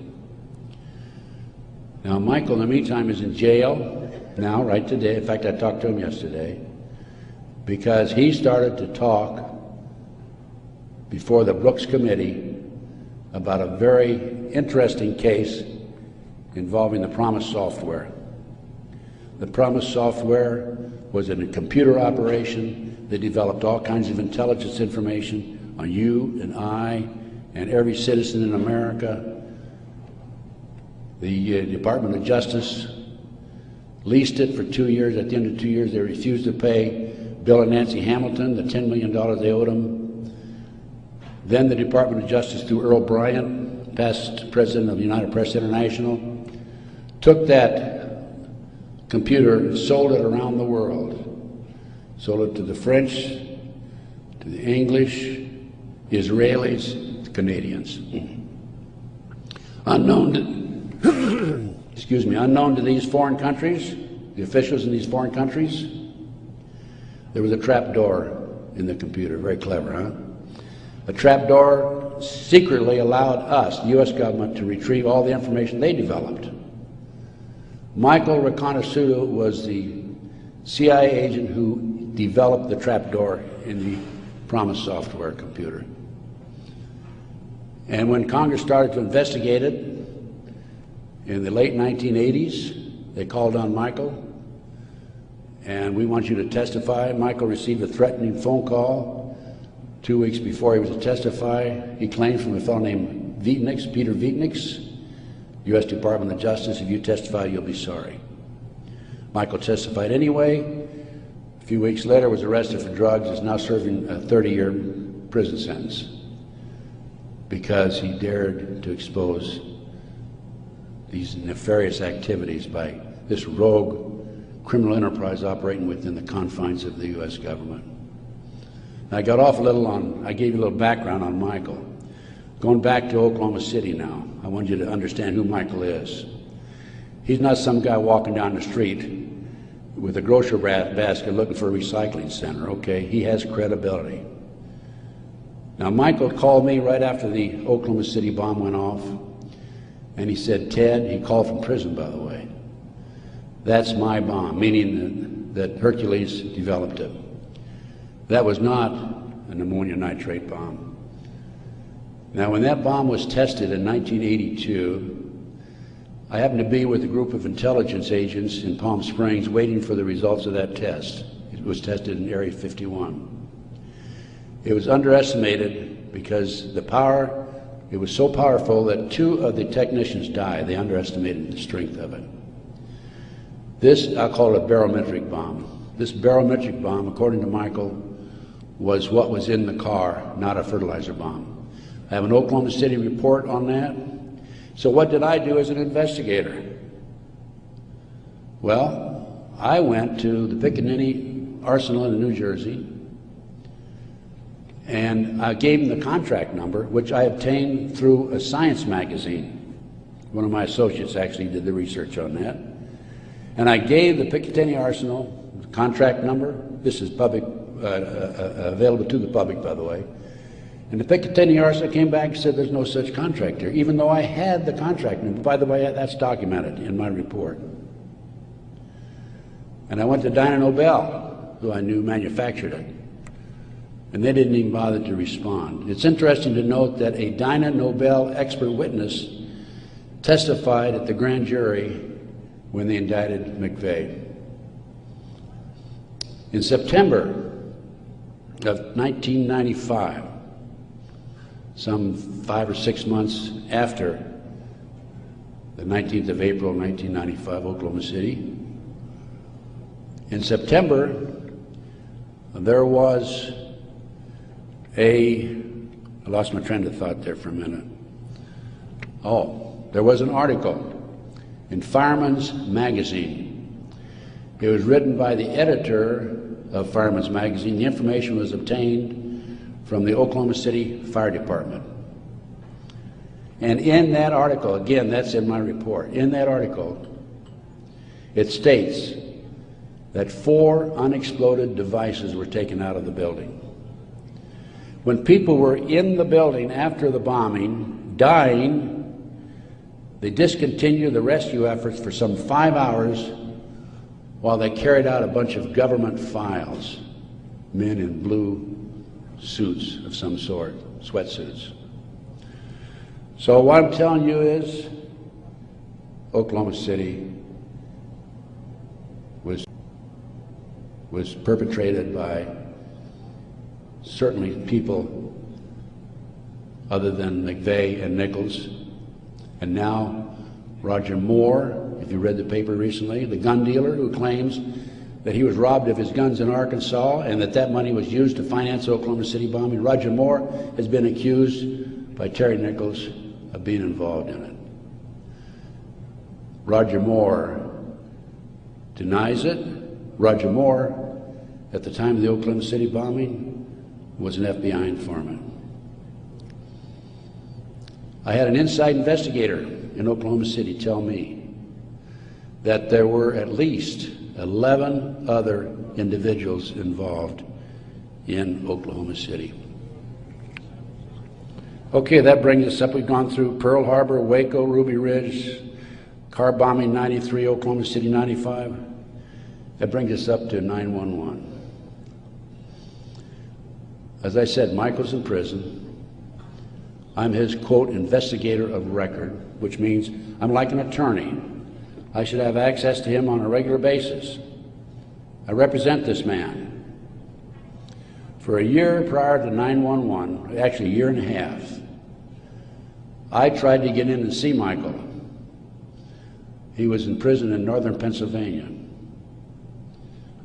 Now, Michael, in the meantime, is in jail now, right today. In fact, I talked to him yesterday because he started to talk before the Brooks Committee about a very interesting case involving the Promise software. The Promise software was in a computer operation that developed all kinds of intelligence information on you and I and every citizen in America. The Department of Justice leased it for 2 years. At the end of 2 years, they refused to pay Bill and Nancy Hamilton the $10 million they owed them. Then the Department of Justice, through Earl Bryant, past president of United Press International, took that computer and sold it around the world. Sold it to the French, to the English, Israelis, the Canadians. Unknown to these foreign countries, the officials in these foreign countries, there was a trap door in the computer. Very clever, huh? A trap door secretly allowed us, the U.S. government, to retrieve all the information they developed. Michael Reconnaissance was the CIA agent who developed the trap door in the Promise software computer. And when Congress started to investigate it in the late 1980s, they called on Michael, and we want you to testify. Michael received a threatening phone call 2 weeks before he was to testify. He claimed from a fellow named Vietnix, Peter Vietnix, U.S. Department of Justice, if you testify, you'll be sorry. Michael testified anyway. A few weeks later, was arrested for drugs, is now serving a 30-year prison sentence because he dared to expose these nefarious activities by this rogue criminal enterprise operating within the confines of the U.S. government. I got off a little on, I gave you a little background on Michael. Going back to Oklahoma City now, I want you to understand who Michael is. He's not some guy walking down the street with a grocery basket looking for a recycling center, okay? He has credibility. Now, Michael called me right after the Oklahoma City bomb went off, and he said, Ted, he called from prison, by the way, that's my bomb, meaning that Hercules developed it. That was not an ammonium nitrate bomb. Now, when that bomb was tested in 1982, I happened to be with a group of intelligence agents in Palm Springs waiting for the results of that test. It was tested in Area 51. It was underestimated because the power, it was so powerful that 2 of the technicians died. They underestimated the strength of it. This, I'll call it a barometric bomb. This barometric bomb, according to Michael, was what was in the car, not a fertilizer bomb. I have an Oklahoma City report on that. So what did I do as an investigator? Well, I went to the Pickaninny Arsenal in New Jersey, and I gave him the contract number, which I obtained through a science magazine. One of my associates actually did the research on that. And I gave the Picatinny Arsenal the contract number. This is public, available to the public, by the way. And the Picatinny Arsenal came back and said there's no such contract here, even though I had the contract number. By the way, that's documented in my report. And I went to Dyna Nobel, who I knew manufactured it, and they didn't even bother to respond. It's interesting to note that a Dyna Nobel expert witness testified at the grand jury when they indicted McVeigh. In September of 1995, some 5 or 6 months after the 19th of April, 1995, Oklahoma City, In September, there was I lost my train of thought there for a minute. Oh, there was an article in Fireman's Magazine. It was written by the editor of Fireman's Magazine. The information was obtained from the Oklahoma City Fire Department. And in that article, again, that's in my report, in that article, it states that 4 unexploded devices were taken out of the building. When people were in the building after the bombing, dying, they discontinued the rescue efforts for some 5 hours while they carried out a bunch of government files, men in blue suits of some sort, sweatsuits. So what I'm telling you is Oklahoma City was perpetrated by certainly people other than McVeigh and Nichols, and now Roger Moore, if you read the paper recently, the gun dealer who claims that he was robbed of his guns in Arkansas and that money was used to finance the Oklahoma City bombing. Roger Moore has been accused by Terry Nichols of being involved in it. Roger Moore denies it. Roger Moore, at the time of the Oklahoma City bombing, was an FBI informant. I had an inside investigator in Oklahoma City tell me that there were at least 11 other individuals involved in Oklahoma City. Okay, that brings us up. We've gone through Pearl Harbor, Waco, Ruby Ridge, car bombing 93, Oklahoma City 95. That brings us up to 9/11. As I said, Michael's in prison. I'm his, quote, investigator of record, which means I'm like an attorney. I should have access to him on a regular basis. I represent this man. For a year prior to 9/11, actually a year and a half, I tried to get in and see Michael. He was in prison in northern Pennsylvania.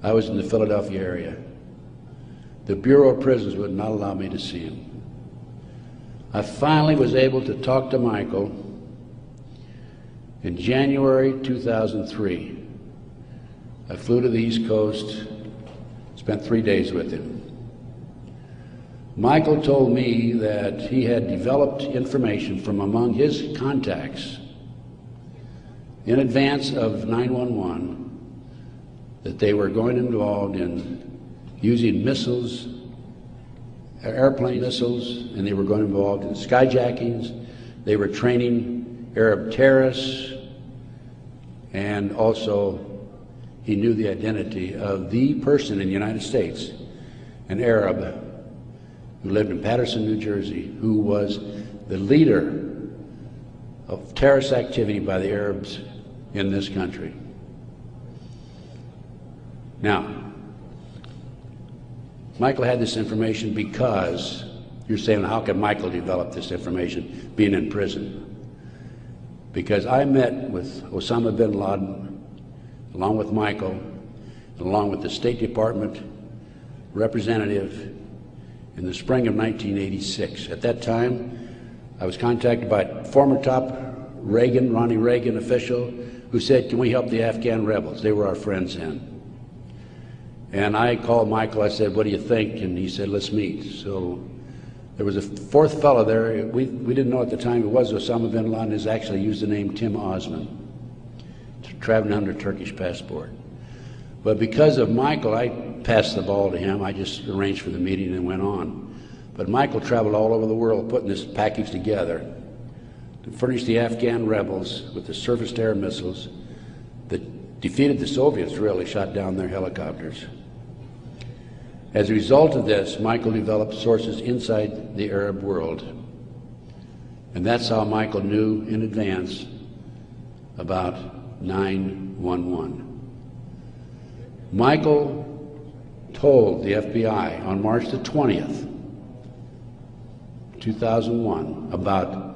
I was in the Philadelphia area. The Bureau of Prisons would not allow me to see him. I finally was able to talk to Michael in January 2003. I flew to the East Coast, spent 3 days with him. Michael told me that he had developed information from among his contacts in advance of 9/11 that they were going involved in using missiles, airplane missiles, and they were going involved in skyjackings. They were training Arab terrorists, and also he knew the identity of the person in the United States, an Arab who lived in Paterson, New Jersey, who was the leader of terrorist activity by the Arabs in this country. Now, Michael had this information because, you're saying, how can Michael develop this information being in prison? Because I met with Osama bin Laden, along with Michael, along with the State Department representative in the spring of 1986. At that time, I was contacted by former top Ronnie Reagan official who said, can we help the Afghan rebels? They were our friends then. And I called Michael, I said, what do you think? And he said, let's meet. So there was a fourth fellow there. We didn't know at the time it was Osama bin Laden. Has actually used the name Tim Osman, traveling under a Turkish passport. But because of Michael, I passed the ball to him. I just arranged for the meeting and went on. But Michael traveled all over the world putting this package together to furnish the Afghan rebels with the surface-to-air missiles that defeated the Soviets, really shot down their helicopters. As a result of this, Michael developed sources inside the Arab world. And that's how Michael knew in advance about 9/11. Michael told the FBI on March the 20th, 2001, about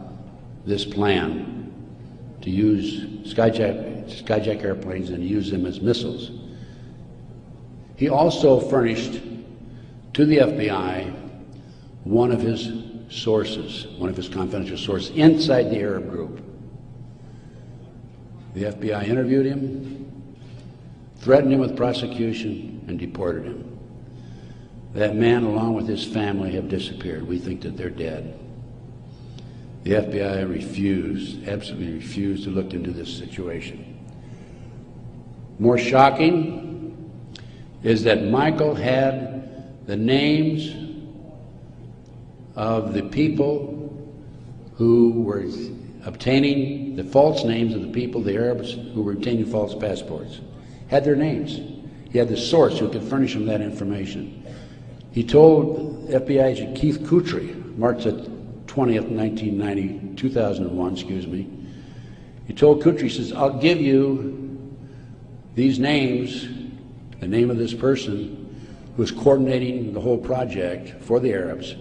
this plan to use skyjack airplanes and use them as missiles. He also furnished to the FBI one of his sources, one of his confidential sources inside the Arab group. The FBI interviewed him, threatened him with prosecution, and deported him. That man, along with his family, have disappeared. We think that they're dead. The FBI refused, absolutely refused, to look into this situation. More shocking is that Michael had the names of the people who were obtaining the false names of the people, the Arabs who were obtaining false passports. Had their names. He had the source who could furnish him that information. He told FBI agent Keith Kutry, March 20th, 2001, excuse me. He told Kutry, he says, I'll give you these names, the name of this person who was coordinating the whole project for the Arabs,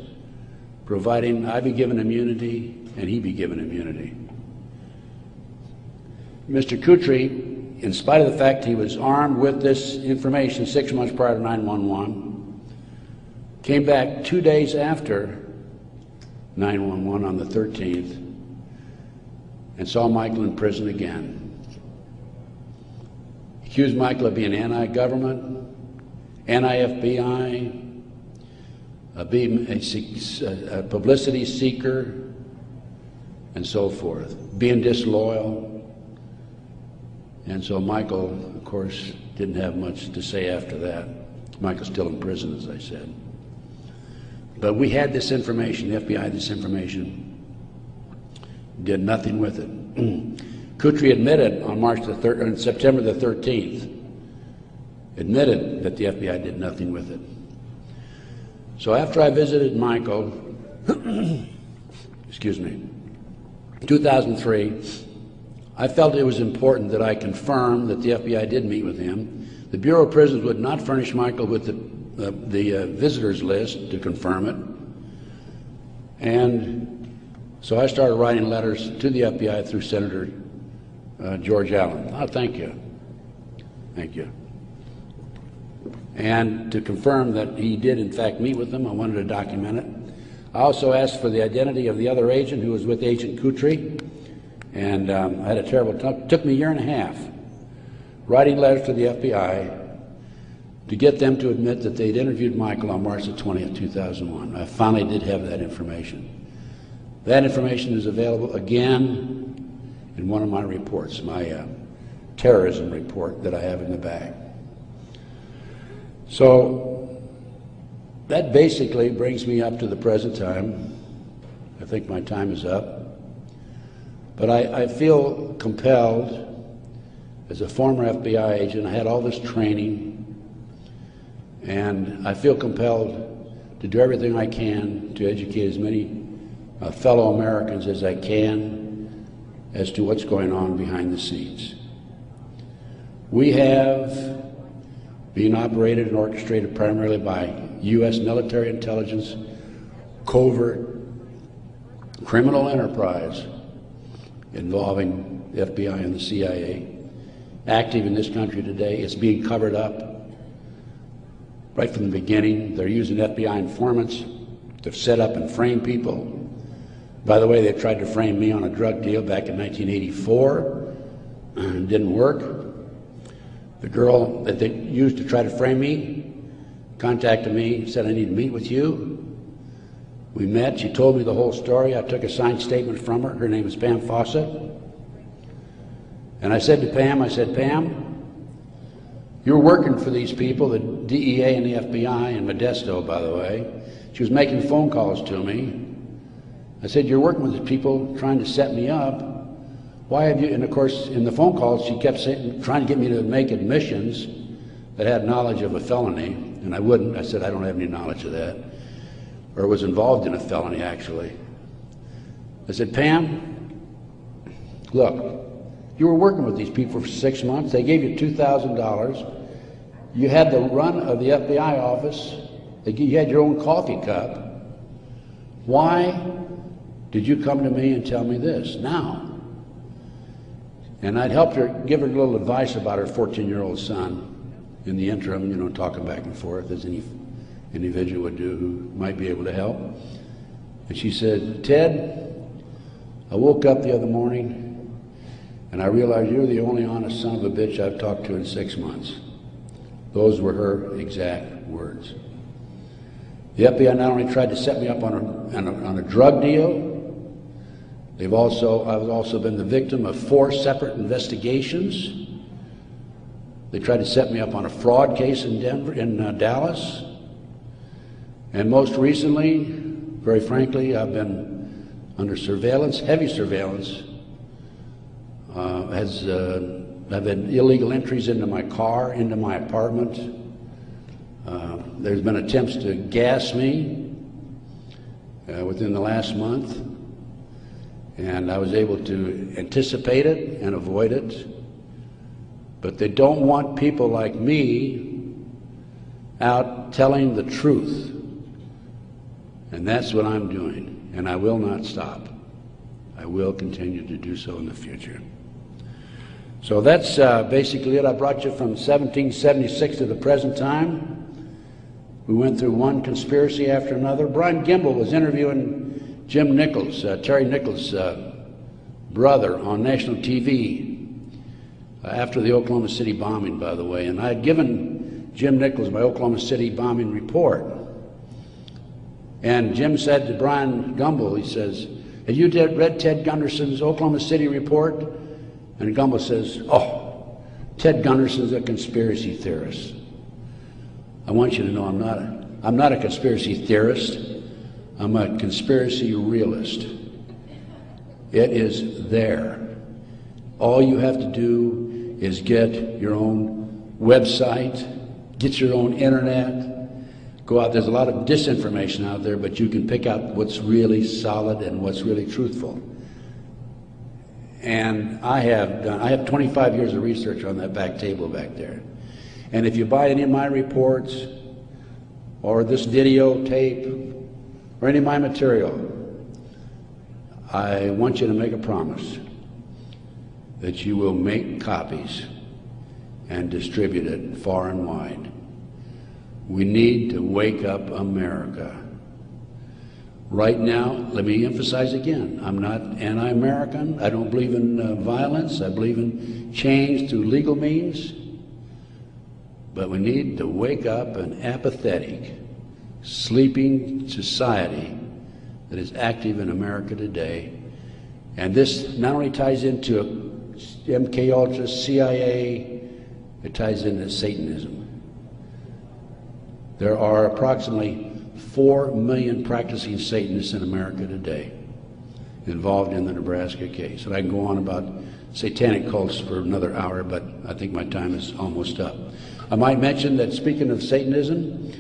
providing I be given immunity and he be given immunity. Mr. Kutry, in spite of the fact he was armed with this information 6 months prior to 9/11, came back 2 days after 9/11 on the 13th and saw Michael in prison again. He accused Michael of being anti-government, anti-FBI, being a publicity seeker, and so forth, being disloyal. And so Michael, of course, didn't have much to say after that. Michael's still in prison, as I said. But we had this information, the FBI had this information, did nothing with it. Kutry admitted on September the 13th, admitted that the FBI did nothing with it. So after I visited Michael, excuse me, 2003, I felt it was important that I confirm that the FBI did meet with him. The Bureau of Prisons would not furnish Michael with the visitors list to confirm it. And so I started writing letters to the FBI through Senator George Allen. Oh, thank you. Thank you. And to confirm that he did in fact meet with them, I wanted to document it. I also asked for the identity of the other agent who was with Agent Kutry. And I had a terrible time. It took me a year and a half writing letters to the FBI to get them to admit that they'd interviewed Michael on March the 20th, 2001. I finally did have that information. That information is available again in one of my reports, my terrorism report that I have in the bag. So that basically brings me up to the present time. I think my time is up. But I feel compelled, as a former FBI agent, I had all this training, and I feel compelled to do everything I can to educate as many fellow Americans as I can as to what's going on behind the scenes. We have been operated and orchestrated primarily by U.S. military intelligence, covert criminal enterprise involving the FBI and the CIA, active in this country today. It's being covered up right from the beginning. They're using FBI informants to set up and frame people. By the way, they tried to frame me on a drug deal back in 1984. It didn't work. The girl that they used to try to frame me contacted me, said, I need to meet with you. We met, she told me the whole story. I took a signed statement from her. Her name is Pam Fawcett. And I said to Pam, Pam, you're working for these people, the DEA and the FBI, and Modesto, by the way. She was making phone calls to me. I said, you're working with the people trying to set me up. Why have you, and of course, in the phone calls, she kept saying, trying to get me to make admissions that had knowledge of a felony, and I wouldn't. I said, I don't have any knowledge of that. Or was involved in a felony, actually. I said, Pam, look, you were working with these people for 6 months. They gave you $2,000. You had the run of the FBI office. You had your own coffee cup. Why did you come to me and tell me this now? And I'd helped her, give her a little advice about her 14-year-old son in the interim, you know, talking back and forth as any individual would do who might be able to help. And she said, Ted, I woke up the other morning and I realized you're the only honest son of a bitch I've talked to in 6 months. Those were her exact words. The FBI not only tried to set me up on a drug deal, I've also been the victim of 4 separate investigations. They tried to set me up on a fraud case in Dallas. And most recently, very frankly, I've been under surveillance, heavy surveillance. I've had illegal entries into my car, into my apartment. There's been attempts to gas me within the last month. And I was able to anticipate it and avoid it. But they don't want people like me out telling the truth. And that's what I'm doing. And I will not stop. I will continue to do so in the future. So that's basically it. I brought you from 1776 to the present time. We went through one conspiracy after another. Brian Gimble was interviewing Jim Nichols, Terry Nichols' brother, on national TV after the Oklahoma City bombing, by the way. And I had given Jim Nichols my Oklahoma City bombing report. And Jim said to Brian Gumble, he says, have you read Ted Gunderson's Oklahoma City report? And Gumble says, oh, Ted Gunderson's a conspiracy theorist. I want you to know I'm not a conspiracy theorist. I'm a conspiracy realist. It is there. All you have to do is get your own website, get your own internet, go out. There's a lot of disinformation out there, but you can pick out what's really solid and what's really truthful. And I have 25 years of research on that back table back there. And if you buy any of my reports or this videotape or any of my material, I want you to make a promise that you will make copies and distribute it far and wide. We need to wake up America. Right now, let me emphasize again, I'm not anti-American. I don't believe in violence. I believe in change through legal means. But we need to wake up an apathetic, sleeping society that is active in America today. And this not only ties into MK Ultra, CIA, it ties into Satanism. There are approximately 4 million practicing Satanists in America today involved in the Nebraska case. And I can go on about satanic cults for another hour, but I think my time is almost up. I might mention that, speaking of Satanism,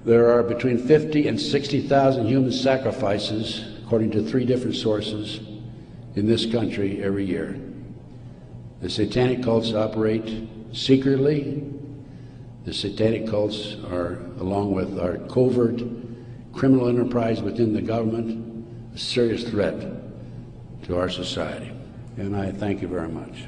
there are between 50 and 60,000 human sacrifices, according to 3 different sources, in this country every year. The satanic cults operate secretly. The satanic cults are, along with our covert criminal enterprise within the government, a serious threat to our society. And I thank you very much.